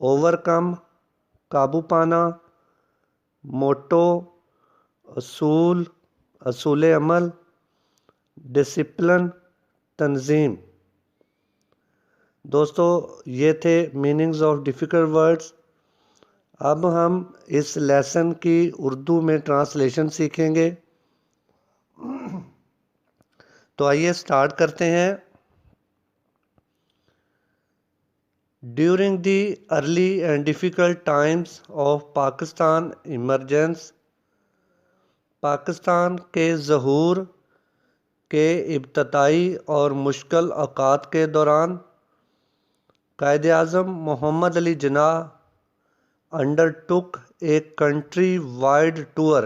Over کم قابو پانا، motto اصول عمل، ڈسپلن تنظیم۔ دوستو یہ تھے میننگز آف ڈیفیکلٹ ورڈز۔ اب ہم اس لیسن کی اردو میں ٹرانسلیشن سیکھیں گے، تو آئیے سٹارٹ کرتے ہیں۔ During the early and difficult times of Pakistan emergence، Pakistan کے ظہور کے ابتدائی اور مشکل اوقات کے دوران قائد اعظم محمد Ali Jinnah undertook a country-wide tour۔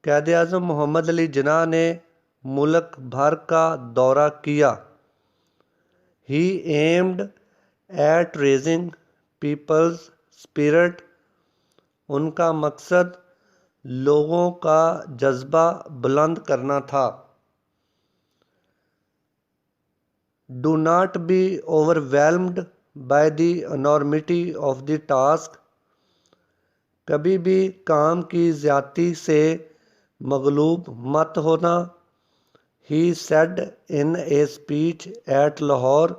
قائد اعظم محمد علی جناح نے ملک بھر کا دورہ کیا۔ He aimed at raising people's spirit، ان کا مقصد لوگوں کا جذبہ بلند کرنا تھا۔ Do not be overwhelmed by the enormity of the task، کبھی بھی کام کی زیادتی سے مغلوب مت ہونا۔ He said in a speech at Lahore،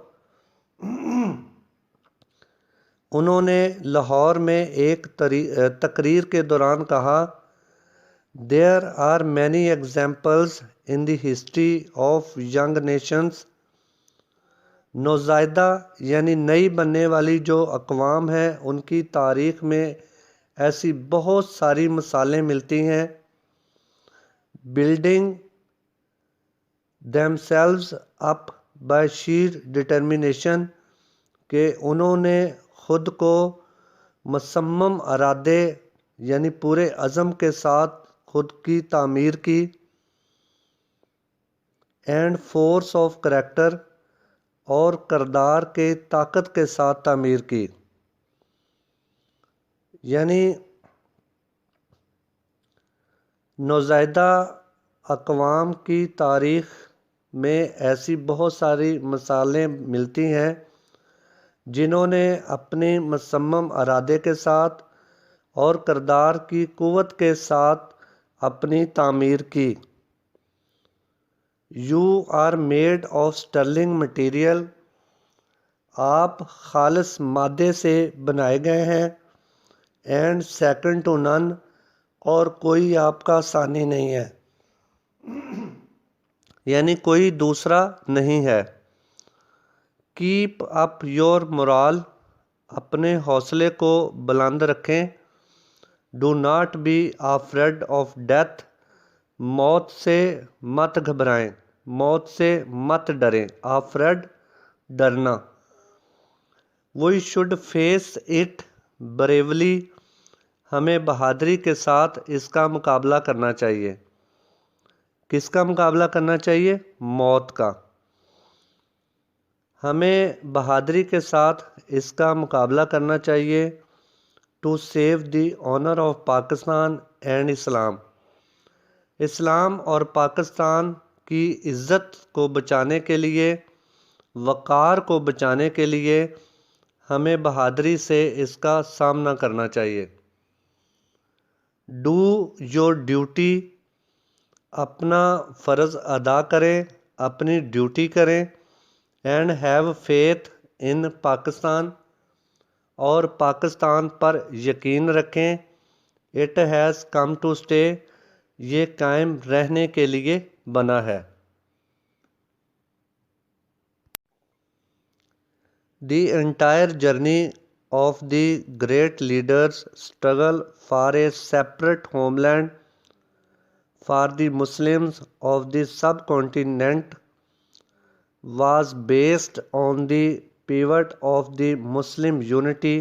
انہوں نے لاہور میں ایک تقریر کے دوران کہا، There are many examples in the history of young nations، نوزائیدہ یعنی نئی بننے والی جو اقوام ہیں ان کی تاریخ میں ایسی بہت ساری مثالیں ملتی ہیں۔ Building themselves up by sheer determination، کہ انہوں نے خود کو مصمم ارادے یعنی پورے عزم کے ساتھ خود کی تعمیر کی۔ اینڈ فورس آف کریکٹر، اور کردار کے طاقت کے ساتھ تعمیر کی۔ یعنی نوزائیدہ اقوام کی تاریخ میں ایسی بہت ساری مثالیں ملتی ہیں جنہوں نے اپنے مصمم ارادے کے ساتھ اور کردار کی قوت کے ساتھ اپنی تعمیر کی۔ You are made of sterling material، آپ خالص مادے سے بنائے گئے ہیں۔ And second to none، اور کوئی آپ کا ثانی نہیں ہے، یعنی کوئی دوسرا نہیں ہے۔ Keep up your morale، اپنے حوصلے کو بلند رکھیں۔ Do not be afraid of death، موت سے مت گھبرائیں، موت سے مت ڈریں۔ Afraid ڈرنا۔ We should face it bravely، ہمیں بہادری کے ساتھ اس کا مقابلہ کرنا چاہیے۔ کس کا مقابلہ کرنا چاہیے؟ موت کا۔ ہمیں بہادری کے ساتھ اس کا مقابلہ کرنا چاہیے۔ To save the honour of Pakistan and Islam, اسلام اور پاکستان کی عزت کو بچانے کے لیے، وقار کو بچانے کے لیے ہمیں بہادری سے اس کا سامنا کرنا چاہیے۔ ڈو یور ڈیوٹی، اپنا فرض ادا کریں، اپنی ڈیوٹی کریں۔ And have faith in Pakistan, اور پاکستان پر یقین رکھیں۔ It has come to stay, یہ قائم رہنے کے لیے بنا ہے۔ The entire journey of the great leaders struggle for a separate homeland for the Muslims of the subcontinent was based on the pivot of the Muslim unity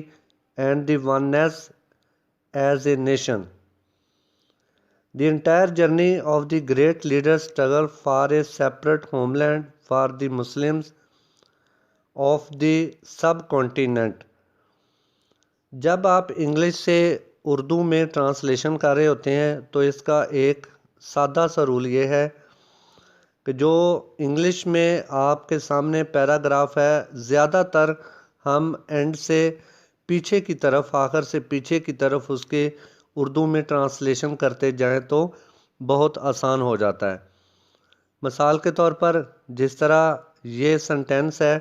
and the oneness as a nation. The entire journey of the great leaders' struggle for a separate homeland for the Muslims of the subcontinent۔ جب آپ English سے اردو میں translation کر رہے ہوتے ہیں تو اس کا ایک سادہ سا رول یہ ہے کہ جو انگلش میں آپ کے سامنے پیراگراف ہے، زیادہ تر ہم اینڈ سے پیچھے کی طرف، آخر سے پیچھے کی طرف اس کے اردو میں ٹرانسلیشن کرتے جائیں تو بہت آسان ہو جاتا ہے۔ مثال کے طور پر جس طرح یہ سنٹینس ہے،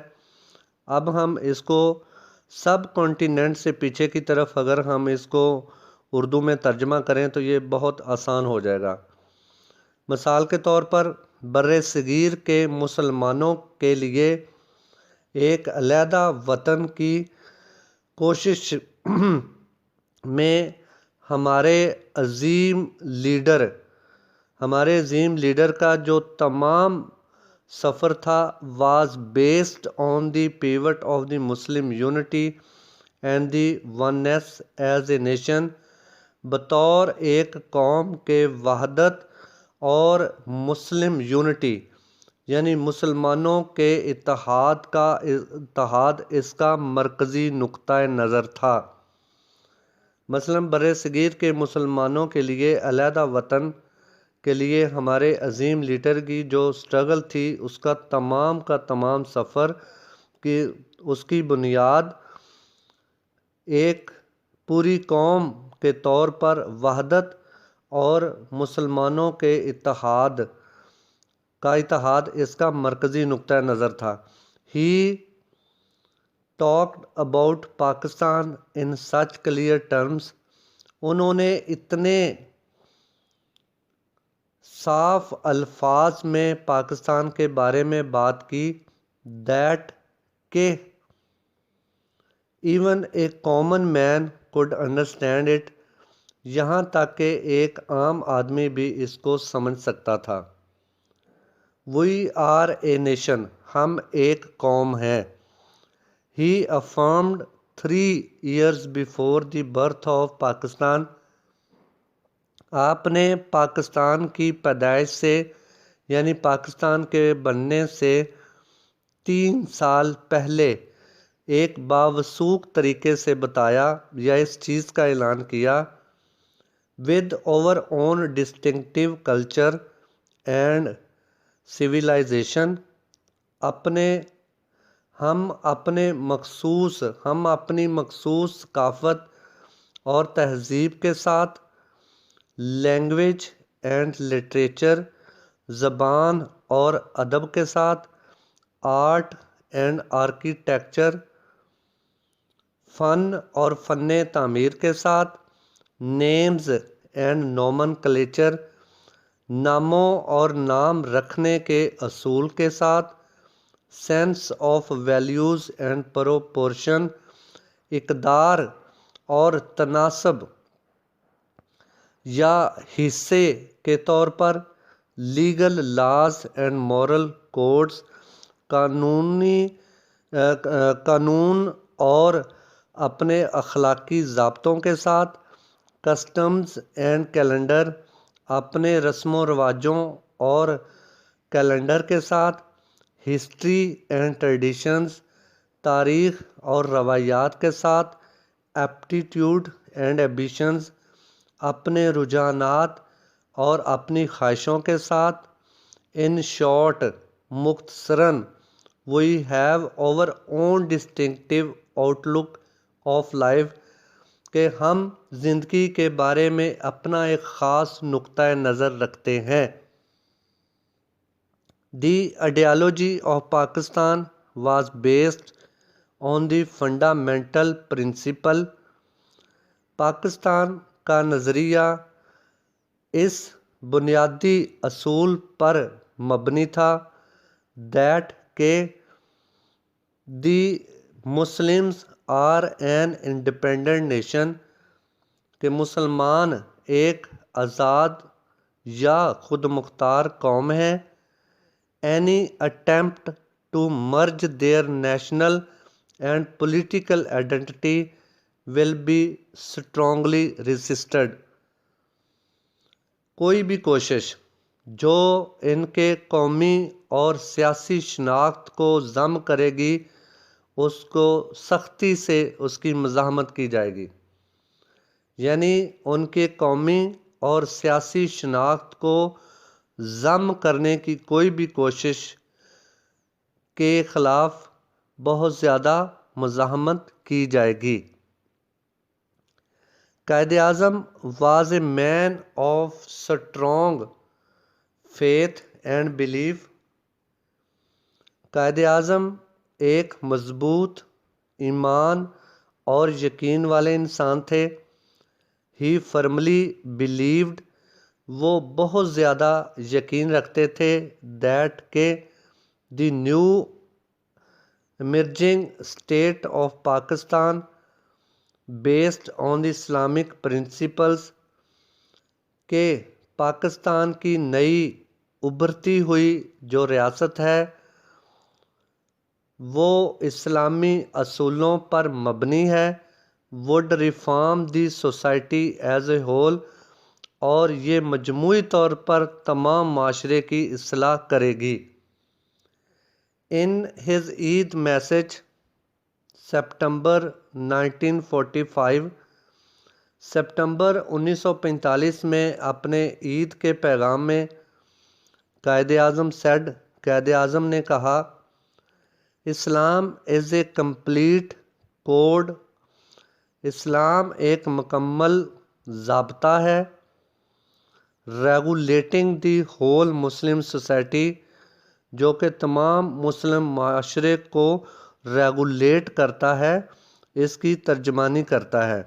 اب ہم اس کو سب کانٹیننٹ سے پیچھے کی طرف اگر ہم اس کو اردو میں ترجمہ کریں تو یہ بہت آسان ہو جائے گا۔ مثال کے طور پر بر صغیر کے مسلمانوں کے لیے ایک علیحدہ وطن کی کوشش میں ہمارے عظیم لیڈر کا جو تمام سفر تھا was based on the pivot of the Muslim unity and the oneness as a nation, بطور ایک قوم کے وحدت اور مسلم یونٹی یعنی مسلمانوں کے اتحاد اس کا مرکزی نقطہ نظر تھا۔ مثلاً بر صغیر کے مسلمانوں کے لیے علیحدہ وطن کے لیے ہمارے عظیم لیڈر کی جو سٹرگل تھی، اس کا تمام سفر کی اس کی بنیاد ایک پوری قوم کے طور پر وحدت اور مسلمانوں کے اتحاد اس کا مرکزی نقطہ نظر تھا۔ He talked about Pakistan in such clear terms، انہوں نے اتنے صاف الفاظ میں پاکستان کے بارے میں بات کی that کہ even a common man could understand it، یہاں تک کہ ایک عام آدمی بھی اس کو سمجھ سکتا تھا۔ We are a nation، ہم ایک قوم ہیں۔ He affirmed 3 years before the birth of Pakistan، آپ نے پاکستان کی پیدائش سے یعنی پاکستان کے بننے سے 3 سال پہلے ایک باوثوق طریقے سے بتایا یا اس چیز کا اعلان کیا with our own distinctive culture and civilization، ہم اپنی مخصوص ثقافت اور تہذیب کے ساتھ، لینگویج اینڈ لٹریچر، زبان اور ادب کے ساتھ، آرٹ اینڈ آرکیٹیکچر، فن اور فن تعمیر کے ساتھ، نیمز اینڈ نومنکلیچر، ناموں اور نام رکھنے کے اصول کے ساتھ، sense of values and proportion, اقدار اور تناسب یا حصے کے طور پر، legal laws and moral codes, قانون اور اپنے اخلاقی ضابطوں کے ساتھ، کسٹمز اینڈ کیلنڈر، اپنے رسم و رواجوں اور کیلنڈر کے ساتھ، ہسٹری اینڈ ٹریڈیشنز، تاریخ اور روایات کے ساتھ، ایپٹیٹیوڈ اینڈ ایمبیشنز، اپنے رجحانات اور اپنی خواہشوں کے ساتھ۔ ان شارٹ، مختصراً we have our own distinctive outlook of life، کہ ہم زندگی کے بارے میں اپنا ایک خاص نقطہ نظر رکھتے ہیں۔ The ideology of Pakistan was based on the fundamental principle، Pakistan کا نظریہ اس بنیادی اصول پر مبنی تھا that کہ the Muslims are an independent nation، کہ مسلمان ایک آزاد یا خود مختار قوم ہے۔ Any attempt to merge their national and political identity will be strongly resisted، کوئی بھی کوشش جو ان کے قومی اور سیاسی شناخت کو ضم کرے گی اس کو سختی سے اس کی مزاحمت کی جائے گی، یعنی ان کے قومی اور سیاسی شناخت کو ضم کرنے کی کوئی بھی کوشش کے خلاف بہت زیادہ مزاحمت کی جائے گی۔ Quaid Azam was a man of strong faith and belief. Quaid Azam ایک مضبوط ایمان اور یقین والے انسان تھے. ہی فرملی بلیوڈ، وہ بہت زیادہ یقین رکھتے تھے دیٹ کہ the new emerging state of Pakistan based on the Islamic principles, کہ پاکستان کی نئی ابھرتی ہوئی جو ریاست ہے وہ اسلامی اصولوں پر مبنی ہے. Would reform the society as a whole, اور یہ مجموعی طور پر تمام معاشرے کی اصلاح کرے گی. In his Eid message September 1945، September 1945 میں اپنے عید کے پیغام میں قائد اعظم نے کہا، اسلام از اے کمپلیٹ کوڈ، اسلام ایک مکمل ضابطہ ہے. Regulating the whole Muslim society, جو کہ تمام مسلم معاشرے کو ریگولیٹ کرتا ہے، اس کی ترجمانی کرتا ہے.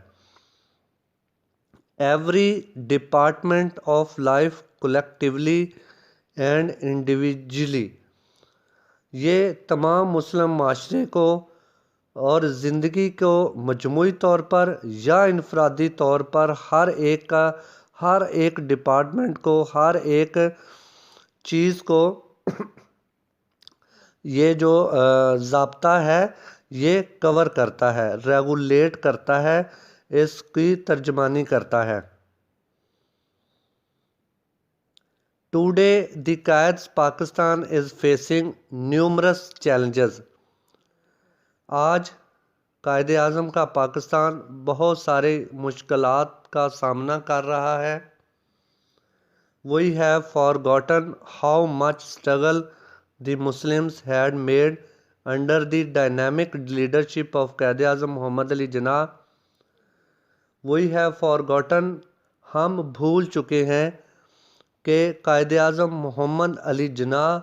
Every department of life collectively and individually, یہ تمام مسلم معاشرے کو اور زندگی کو مجموعی طور پر یا انفرادی طور پر ہر ایک ڈپارٹمنٹ کو، ہر ایک چیز کو یہ جو ضابطہ ہے یہ کور کرتا ہے، ریگولیٹ کرتا ہے، اس کی ترجمانی کرتا ہے. Today, the Qaed's Pakistan is facing numerous challenges. آج قائد اعظم کا پاکستان بہت سارے مشکلات کا سامنا کر رہا ہے. We have forgotten how much struggle the Muslims had made under the dynamic leadership of Quaid Azam Muhammad Ali Jinnah. We have forgotten، ہم بھول چکے ہیں کہ قائد اعظم محمد علی جناح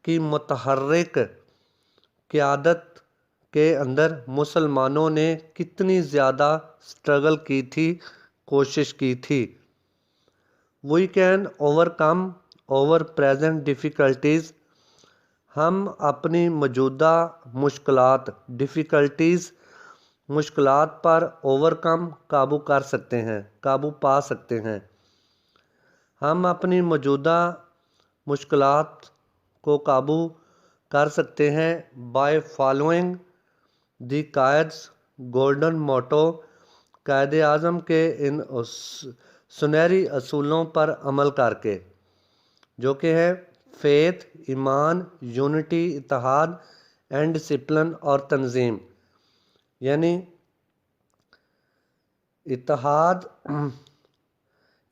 کی متحرک قیادت کے اندر مسلمانوں نے کتنی زیادہ سٹرگل کی تھی، کوشش کی تھی. We can overcome our present difficulties، ہم اپنی موجودہ مشکلات پر قابو کر سکتے ہیں، قابو پا سکتے ہیں. ہم اپنی موجودہ مشکلات کو قابو کر سکتے ہیں by following the Quaid's golden motto, Quaid Azam کے ان سنہری اصولوں پر عمل کر کے، جو کہ ہے فیتھ، ایمان، یونٹی، اتحاد اینڈ ڈسپلن اور تنظیم. یعنی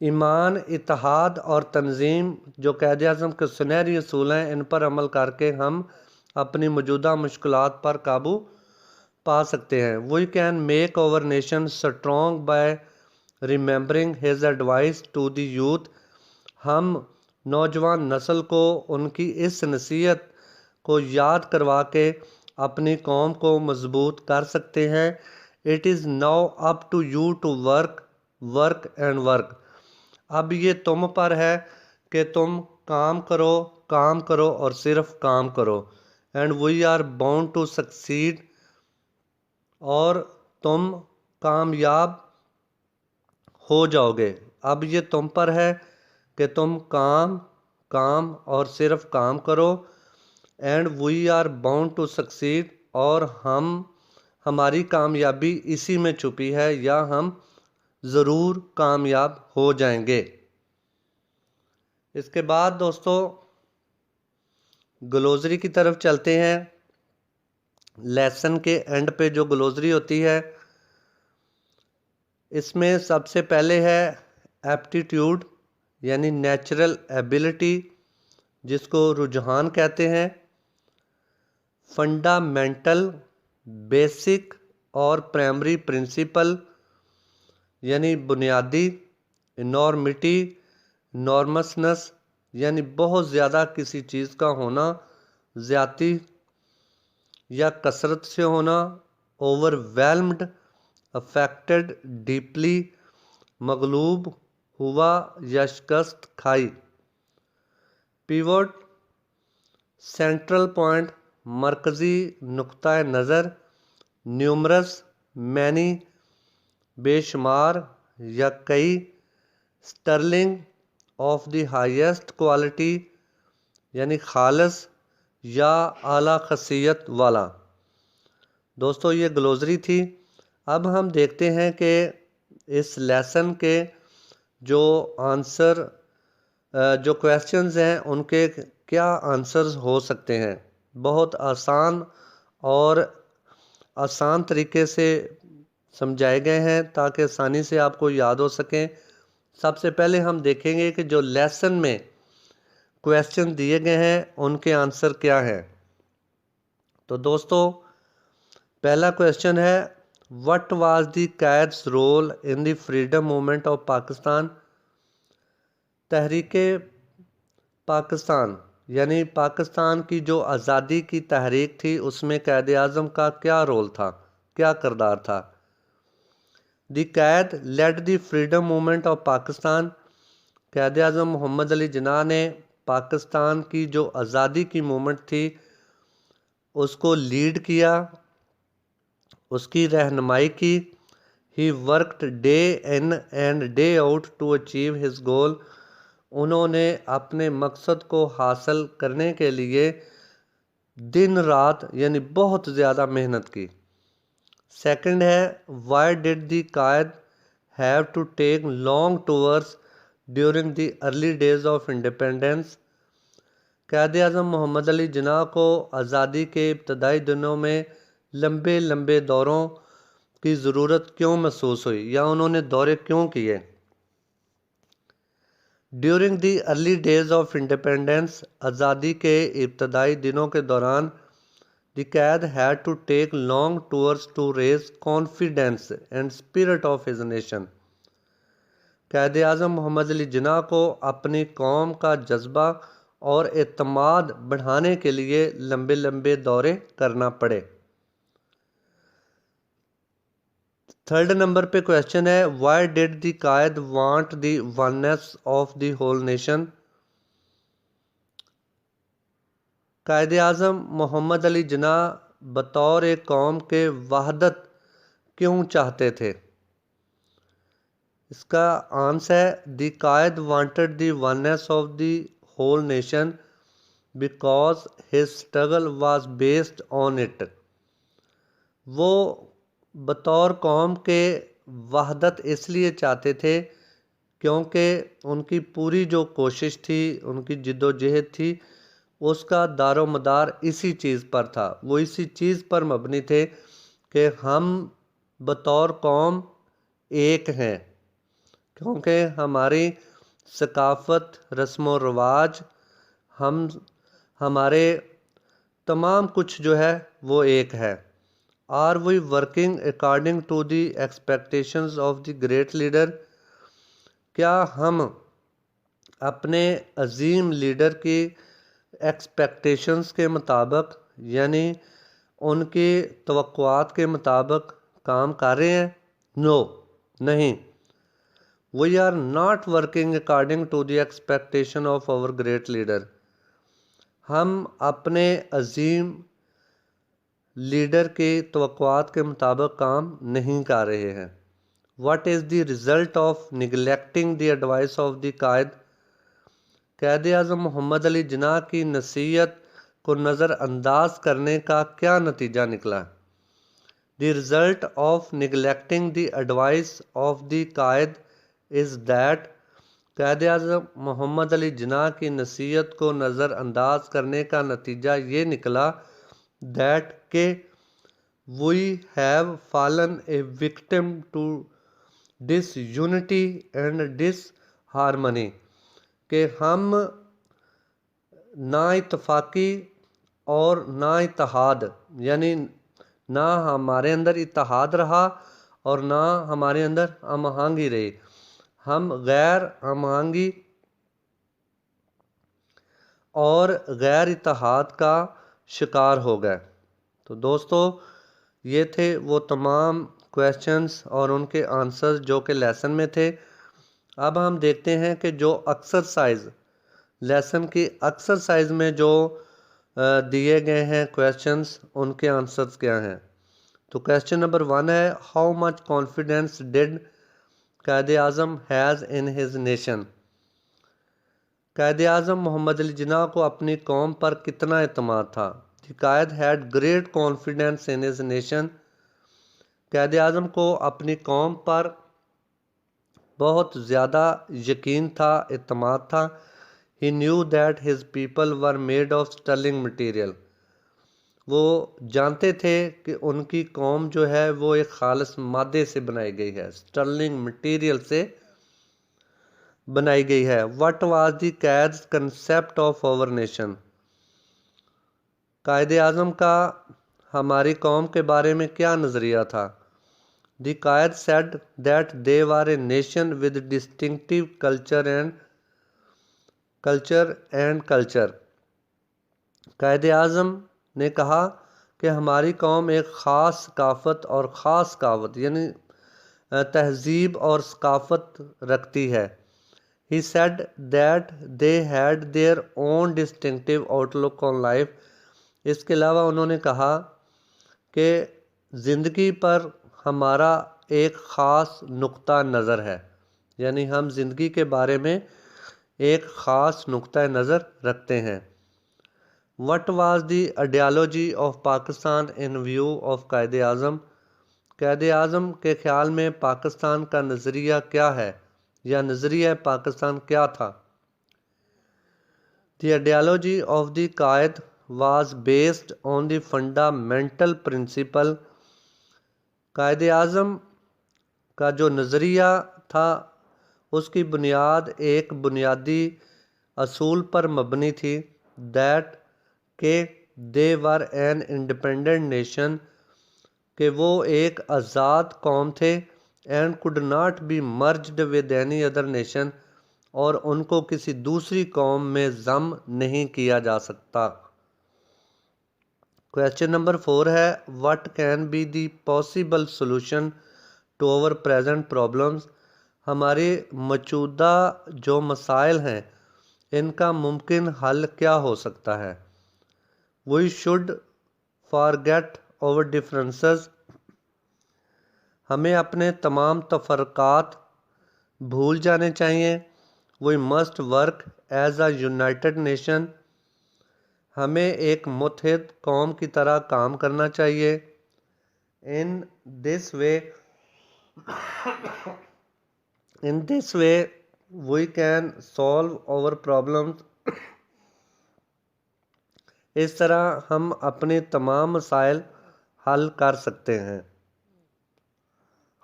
ایمان، اتحاد اور تنظیم جو قائد اعظم کے سنہری اصول ہیں، ان پر عمل کر کے ہم اپنی موجودہ مشکلات پر قابو پا سکتے ہیں. We can make our nation strong by remembering his advice to the youth، ہم نوجوان نسل کو ان کی اس نصیحت کو یاد کروا کے اپنی قوم کو مضبوط کر سکتے ہیں. It is now up to you to work and work، اب یہ تم پر ہے کہ تم کام کرو اور صرف کام کرو. And we are bound to succeed، اور تم کامیاب ہو جاؤ گے. اب یہ تم پر ہے کہ تم کام اور صرف کام کرو. And we are bound to succeed، اور ہماری کامیابی اسی میں چھپی ہے، یا ہم ضرور کامیاب ہو جائیں گے. اس کے بعد دوستو گلوزری کی طرف چلتے ہیں. لیسن کے اینڈ پہ جو گلوزری ہوتی ہے، اس میں سب سے پہلے ہے ایپٹیٹیوڈ، یعنی نیچرل ایبلٹی، جس کو رجحان کہتے ہیں. فنڈامنٹل، بیسک اور پرائمری پرنسپل، یعنی بنیادی، انارمٹی، نارمسنس یعنی بہت زیادہ کسی چیز کا ہونا، زیادتی یا کثرت سے ہونا، اوور ویلمڈ، افیکٹڈ، ڈیپلی، مغلوب ہوا یا شکست کھائی۔ پیوٹ، سینٹرل پوائنٹ، مرکزی نقطہ نظر، نیومرس، مینی، بے شمار یا کئی، Sterling, of the highest quality یعنی خالص یا اعلیٰ خاصیت والا۔ دوستو یہ گلوزری تھی۔ اب ہم دیکھتے ہیں کہ اس لیسن کے جو آنسر جو کویسچنز ہیں ان کے کیا آنسرز ہو سکتے ہیں۔ بہت آسان طریقے سے سمجھائے گئے ہیں تاکہ آسانی سے آپ کو یاد ہو سکیں۔ سب سے پہلے ہم دیکھیں گے کہ جو لیسن میں کویسچن دیے گئے ہیں ان کے آنسر کیا ہیں۔ تو دوستو پہلا کویسچن ہے what was the Quaid's role in the freedom movement of Pakistan? تحریک پاکستان یعنی پاکستان کی جو آزادی کی تحریک تھی اس میں قائد اعظم کا کیا رول تھا، کیا کردار تھا؟ دی قائد lead the freedom movement of Pakistan, قائد اعظم محمد علی جناح نے پاکستان کی جو آزادی کی موومنٹ تھی اس کو لیڈ کیا، اس کی رہنمائی کی۔ He worked day in and day out to achieve his goal, انہوں نے اپنے مقصد کو حاصل کرنے کے لیے دن رات یعنی بہت زیادہ محنت کی۔ سیکنڈ ہے Y did the Quaid have to take long tours during the early days of independence, Quaid Azam محمد علی جناح کو آزادی کے ابتدائی دنوں میں لمبے لمبے دوروں کی ضرورت کیوں محسوس ہوئی یا انہوں نے دورے کیوں کیے؟ During the early days of independence, آزادی کے ابتدائی دنوں کے دوران the Quaid had to take long tours to raise confidence and spirit of his nation, Quaid Azam محمد علی جناح کو اپنی قوم کا جذبہ اور اعتماد بڑھانے کے لیے لمبے لمبے دورے کرنا پڑے۔ تھرڈ نمبر پہ کویسچن ہے Y did the Quaid want the oneness of the whole nation? Quaid Azam محمد علی جناح بطور ایک قوم کے وحدت کیوں چاہتے تھے؟ اس کا آنسر ہے دی قائد wanted the oneness of the whole nation because his struggle was based on it, وہ بطور قوم کے وحدت اس لیے چاہتے تھے کیونکہ ان کی پوری جو کوشش تھی، ان کی جد و جہد تھی، اس کا دار و مدار اسی چیز پر تھا، وہ اسی چیز پر مبنی تھے کہ ہم بطور قوم ایک ہیں، کیونکہ ہماری ثقافت، رسم و رواج، ہمارے تمام کچھ جو ہے وہ ایک ہے۔ Are we working according to the expectations of the great leader, کیا ہم اپنے عظیم لیڈر کی ایکسپیکٹیشنز کے مطابق یعنی ان کی توقعات کے مطابق کام کر رہے ہیں؟ نو، نہیں۔ We are not working according to the expectation of our great leader, ہم اپنے عظیم لیڈر کی توقعات کے مطابق کام نہیں کر رہے ہیں۔ What is the result of neglecting the advice of the Quaid, Quaid Azam محمد علی جناح کی نصیحت کو نظر انداز کرنے کا کیا نتیجہ نکلا؟ The result of neglecting the advice of the Quaid is that, قائد اعظم محمد علی جناح کی نصیحت کو نظر انداز کرنے کا نتیجہ یہ نکلا دیٹ کہ we have fallen a victim to disunity and disharmony, کہ ہم نا اتفاقی اور نا اتحاد یعنی نہ ہمارے اندر اتحاد رہا اور نہ ہمارے اندر ہم آہنگی رہی، ہم غیر ہم آہنگی اور غیر اتحاد کا شکار ہو گئے۔ تو دوستو یہ تھے وہ تمام کویشچنز اور ان کے آنسرز جو کہ لیسن میں تھے۔ اب ہم دیکھتے ہیں کہ جو ایکسرسائز لیسن کی ایکسرسائز میں جو دیے گئے ہیں کویشچنز، ان کے آنسرز کیا ہیں۔ تو کویشچن نمبر 1 ہے، how much confidence ڈڈ Quaid Azam has in his nation? Quaid Azam محمد علی جناح کو اپنی قوم پر کتنا اعتماد تھا؟ دی Quaid had great confidence in his nation. Quaid اعظم کو اپنی قوم پر بہت زیادہ یقین تھا، اعتماد تھا۔ He knew that his people were made of sterling material۔ وہ جانتے تھے کہ ان کی قوم جو ہے وہ ایک خالص مادے سے بنائی گئی ہے، اسٹرلنگ مٹیریل سے بنائی گئی ہے۔ What was the Qaid's concept of our nation؟ Quaid Azam کا ہماری قوم کے بارے میں کیا نظریہ تھا؟ The Qaid said that they were a nation with distinctive culture and culture۔ Quaid Azam نے کہا کہ ہماری قوم ایک خاص ثقافت اور خاص ثقافت یعنی تہذیب اور ثقافت رکھتی ہے۔ He said that they had their own distinctive outlook on life۔ اس کے علاوہ انہوں نے کہا کہ زندگی پر ہمارا ایک خاص نقطہ نظر ہے، یعنی ہم زندگی کے بارے میں ایک خاص نقطہ نظر رکھتے ہیں۔ What was the ideology of Pakistan in view of Quaid Azam? قائد اعظم کے خیال میں پاکستان کا نظریہ کیا ہے یا نظریہ پاکستان کیا تھا؟ The ideology of the Quaid was based on the fundamental principle۔ Quaid Azam کا جو نظریہ تھا اس کی بنیاد ایک بنیادی اصول پر مبنی تھی، that کہ they were an independent nation، کہ وہ ایک آزاد قوم تھے، and could not be merged with any other nation، اور ان کو کسی دوسری قوم میں ضم نہیں کیا جا سکتا۔ کویشچن نمبر 4 ہے، what can be the possible solution to our present problems؟ ہمارے موجودہ جو مسائل ہیں ان کا ممکن حل کیا ہو سکتا ہے؟ We should forget our differences۔ ہمیں اپنے تمام تفرقات بھول جانے چاہیے۔ We must work as a united nation۔ ہمیں ایک متحد قوم کی طرح کام کرنا چاہیے۔ In this way we can solve our problems۔ اس طرح ہم اپنے تمام مسائل حل کر سکتے ہیں۔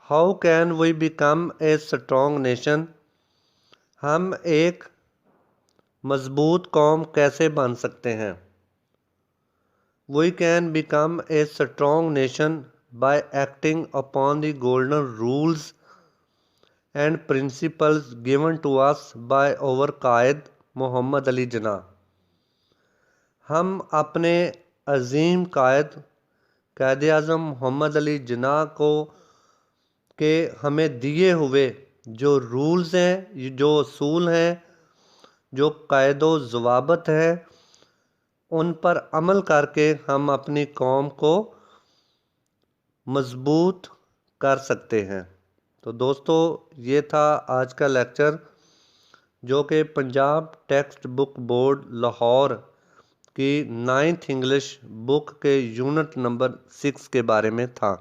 How can we become a strong nation؟ ہم ایک مضبوط قوم کیسے بن سکتے ہیں؟ We can become a strong nation by acting upon the golden rules and principles given to us by our قائد محمد علی جناح۔ ہم اپنے عظیم قائد اعظم محمد علی جناح کو کہ ہمیں دیے ہوئے جو رولز ہیں، جو اصول ہیں، جو قاعد و ضوابط ہیں، ان پر عمل کر کے ہم اپنی قوم کو مضبوط کر سکتے ہیں۔ تو دوستو یہ تھا آج کا لیکچر جو کہ Punjab text book board Lahore کی 9th انگلش بک کے یونٹ نمبر 6 کے بارے میں تھا۔